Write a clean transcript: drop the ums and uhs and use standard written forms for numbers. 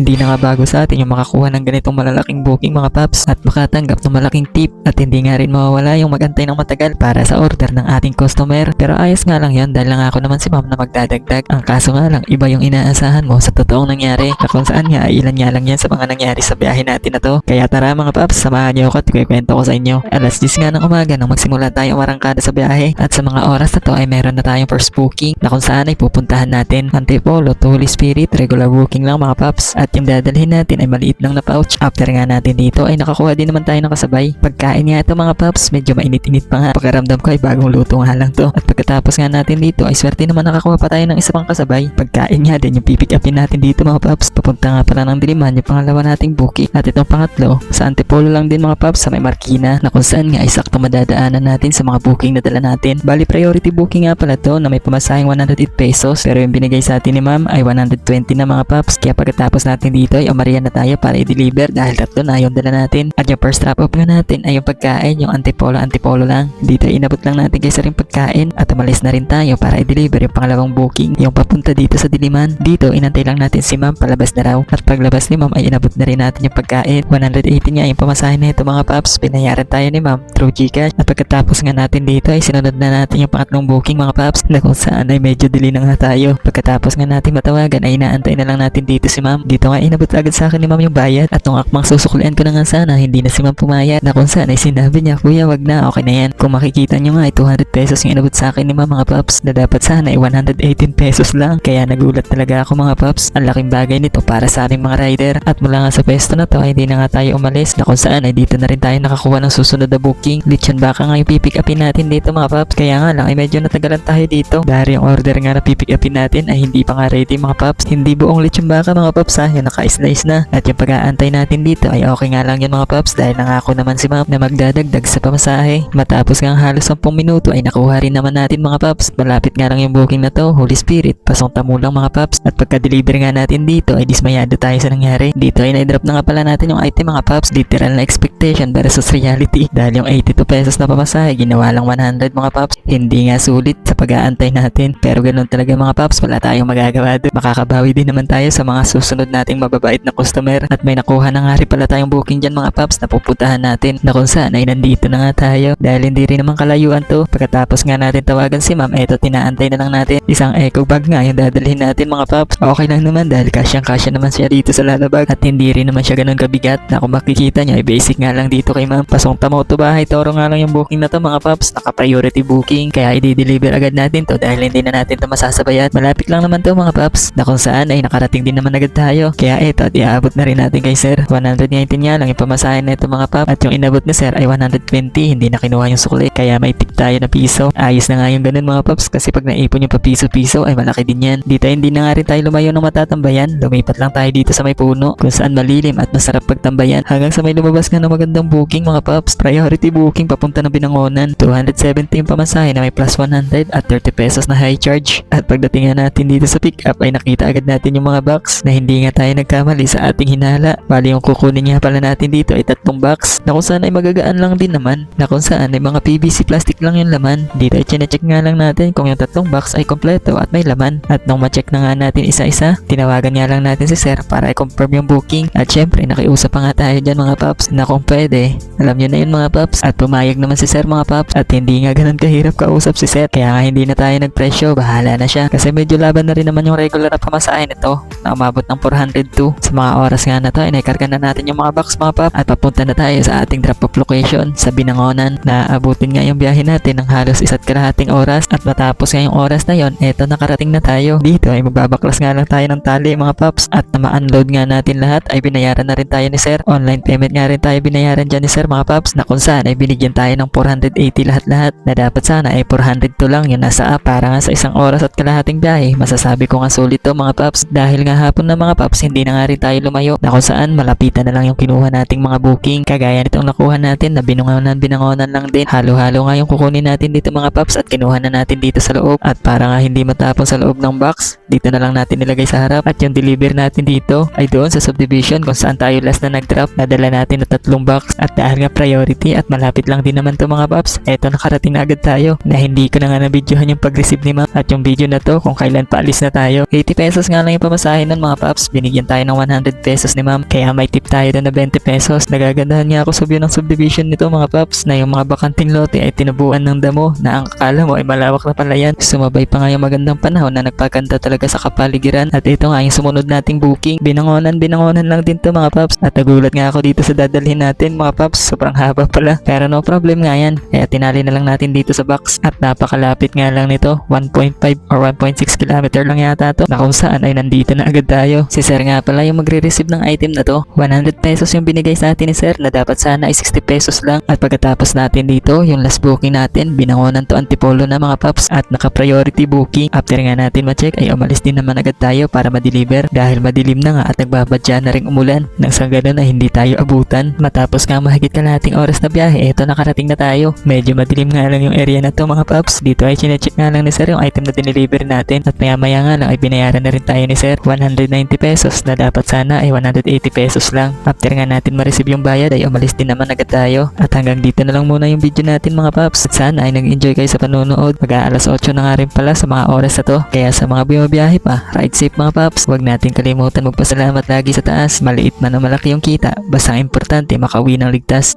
Hindi na nga bago sa atin yung makakuha ng ganitong malalaking booking mga paps at makatanggap ng malaking tip at hindi nga rin mawawala yung magantay ng matagal para sa order ng ating customer. Pero ayos nga lang yun dahil nangako naman si ma'am na magdadagdag. Ang kaso nga lang iba yung inaasahan mo sa totoong nangyari na kung saan nga ilan nga lang yan sa mga nangyari sa biyahe natin na to. Kaya tara mga paps, samahan niyo ako at ikwento ko sa inyo. Alas 10 nga ng umaga nang magsimula tayong marangkada sa biyahe at sa mga oras na to ay meron na tayong first booking na kung saan ay pupuntahan natin. Antipolo to Holy Spirit, regular booking lang mga paps at yung dadalhin natin ay maliit lang na pouch. After nga natin dito ay nakakuha din naman tayo ng kasabay. Pagkain nga ito mga paps, medyo mainit-init pa nga. Pagkaramdam ko ay bagong luto nga lang to. At pagkatapos nga natin dito ay swerte naman nakakuha pa tayo ng isa pang kasabay. Pagkain nga din yung pipick upin natin dito mga paps. Papunta nga pala ng Diliman yung pangalawa nating booking. At itong pangatlo, sa Antipolo lang din mga paps sa may Marikina na kung saan nga ay sakto madadaanan natin sa mga booking na dala natin. Bali priority booking nga pala to na may pamasahing 108 pesos pero yung binigay sa atin ni ma'am ay 120 na mga paps. Kaya pagkatapos natin dito ay umarihan na tayo para i-deliver dahil tatlo na yung dala natin. At yung first drop off nga natin ay yung pagkain, yung Antipolo lang. Dito ay inabot lang natin kaysa rin pagkain at umalis na rin tayo para i-deliver yung pangalawang booking, yung papunta dito sa Diliman. Dito inantay lang natin si ma'am palabas na raw at paglabas ni ma'am ay inabot na rin natin yung pagkain. 180 nga yung pamasahin na ito mga paps. Pinayaran tayo ni ma'am through Gcash at pagkatapos nga natin dito ay sinunod na natin yung pangatlong booking mga paps na kung saan ay medyo dili na nga tayo. Pagkatapos nga natin matawagan ay inaantay na lang natin dito si ma'am. Dito nga inabot agad sa akin ni ma'am yung bayad at nung akmang susuklian ko na nga sana hindi na si ma'am pumayat na kung saan ay sinabi niya, kuya wag na, okay na yan. Kung makikita nyo nga ay 200 pesos yung inabot sa akin ni ma'am mga paps na dapat sana ay 118 pesos lang. Kaya nagulat talaga ako mga paps. Ang laking bagay nito para sa aming mga rider at mula nga sa pwesto na to ay hindi na nga tayo umalis na kung saan ay dito na rin tayo nakakuha ng susunod na booking. Lechon baka nga yung pipick upin natin dito mga paps. Kaya nga lang ay medyo natagalan tayo dito dahil yung order nga na pipick upin natin ay hindi pa nga ready mga paps. Hindi buong lechon baka mga paps ha, yung naka-slice na. At yung pag-aantay natin dito ay okay nga lang yun mga paps dahil nangako naman si ma'am na magdadagdag sa pamasahe. Matapos nga halos 10 minuto ay nakuha rin naman natin mga paps. Malapit nga lang yung booking na to, Holy Spirit, pasong Tamulang mga paps. At pagka-deliver nga natin dito ay dismayado tayo sa nangyari. Dito ay na-drop na nga pala natin yung item mga paps. Literal na expectation versus reality dahil yung 82 pesos na pamasahe ginawa lang 100 mga paps. Hindi nga sulit sa pag-aantay natin pero ganun talaga mga paps, wala tayong magagawa doon. Makakabawi din naman tayo sa mga susunod nating mababait na customer at may nakuha na nga rin pala tayong booking dyan mga paps na pupuntahan natin na kung saan ay nandito na nga tayo dahil hindi rin naman kalayuan to. Pagkatapos nga natin tawagan si ma'am, eto tinaantay na lang natin. Isang eco bag nga yung dadalhin natin mga paps. Okay lang naman dahil kasyang-kasya naman siya dito sa lalabag at hindi rin naman siya ganun kabigat na kung makikita nyo ay basic nga lang dito kay ma'am. Pasong Tamo to bahay Toro nga lang yung booking na to mga paps. Naka priority booking kaya i-deliver agad natin to dahil hindi na natin to masasabayan. Malapit lang naman to mga paps na kung saan ay nakarating din naman agad tayo. Kaya eto at iaabot na rin natin kay sir. 119 nga lang yung pamasahin na ito mga paps at yung inabot ni sir ay 120. Hindi na kinuha yung sukli kaya may tip tayo na piso. Ayos na nga yung ganun mga paps kasi pag naipon yung papiso-piso ay malaki din yan. Dito hindi na nga rin tayo lumayo ng matatambayan. Lumipat lang tayo dito sa may puno kung saan malilim at masarap pagtambayan hanggang sa may lumabas nga ng magandang booking mga paps. Priority booking papunta ng Binangonan. 270 yung pamasahe na may plus 100 at 30 pesos na high charge. At pagdating nga natin dito sa pick up ay nakita agad natin yung mga box na hindi nga tayo nagkamali sa ating hinala. Bali yung kukunin nga pala natin dito ay 3 box na kung saan ay magagaan lang din naman na kung saan ay mga PVC plastic lang yung laman. Dito ay chinecheck nga lang natin kung yung 3 box ay kompleto at may laman. At nung ma-check na nga natin isa-isa, tinawagan nga lang natin si sir para i-confirm yung booking. At syempre nakiusap pa nga tayo dyan mga paps na kung pwede, alam nyo na yun mga paps. At pumayag naman si sir mga paps at hindi nga ganun kahirap kausap si sir kaya nga hindi na tayo nagpresyo, bahala na siya kasi medyo laban na rin naman yung regular na pamasahe nito na umabot ng 402. Sa mga oras nga na to ay naikarga na natin yung mga box mga paps at papunta na tayo sa ating drop off location sa Binangonan na abutin nga yung biyahe natin ng halos 1.5 oras at matapos nga yung oras na yon, eto nakarating na tayo. Dito ay magbabaklas nga lang tayo ng tali mga paps at na ma-unload nga natin lahat ay binayaran na rin tayo ni sir. Online payment nga rin tayo binayaran dyan ni sir mga paps na kung saan ay binigyan tayo ng 480 lahat-lahat na dapat sana ay 402 lang yung nasa app para nga sa 1 oras at kalahating biyahe. Masasabi ko nga sulit to mga paps dahil nga hapon na mga paps hindi na nga rin tayo lumayo na kung saan malapitan na lang yung kinuha nating mga booking kagaya nitong nakuha natin na binangonan lang din. Halo-halo nga yung kukunin natin dito mga paps at kinuha na natin dito sa loob at para nga hindi matapon sa loob ng box dito na lang natin nilagay sa harap at yung deliver natin dito ay doon sa subdivision kung saan tayo last na nag-drop. Nadala natin na 3 box at dahil nga priority at malapit lang din naman to mga paps, eto nakarating na agad tayo na hindi ko na nga na-videohan yung pag-receive ni ma'am at yung video na to kung kailan paalis na tayo. 80 pesos nga lang yung pamasahe nun mga paps. Binigyan binigyan tayo ng 100 pesos ni ma'am. Kaya may tip tayo doon na 20 pesos. Nagagandahan nga ako sa view ng subdivision nito mga paps, na yung mga bakanting lote ay tinubuan ng damo na ang akala mo ay malawak na pala yan. Sumabay pa nga yung magandang panahon na nagpaganda talaga sa kapaligiran. At ito nga yung sumunod nating booking. Binangonan lang din to mga paps. At nagulat nga ako dito sa dadalhin natin mga paps. Sobrang haba pala. Pero no problem nga yan. Kaya tinali na lang natin dito sa box. At napakalapit nga lang nito. 1.5 or 1.6 kilometer lang yata to. Na kung saan ay nandito na agad tayo. Si sir nga pala yung magre-receive ng item na to. 100 pesos yung binigay sa atin ni sir na dapat sana ay 60 pesos lang. At pagkatapos natin dito, yung last booking natin, binangonan to Antipolo na mga paps at naka-priority booking. After nga natin ma-check ay umalis din naman agad tayo para ma-deliver dahil madilim na nga at nagbabadya na ring umulan. Nang sa ganun ay hindi tayo abutan. Matapos nga mahigit kalahating oras na biyahe, eto nakarating na tayo. Medyo madilim nga lang yung area na to mga paps. Dito ay chinecheck nga lang ni sir yung item na dineliver natin at maya nga lang ay binayaran na rin tayo ni sir 190 pesos na dapat sana ay 180 pesos lang. After nga natin ma-receive yung bayad ay umalis din naman agad tayo. At hanggang dito na lang muna yung video natin mga paps. At sana ay nag-enjoy kayo sa panonood. Mag-aalas 8 na nga rin pala sa mga oras na to. Kaya sa mga bumabiyahe pa, ride safe mga paps. Huwag natin kalimutan magpasalamat lagi sa taas. Maliit man o malaki yung kita, basta importante makauwi ng ligtas.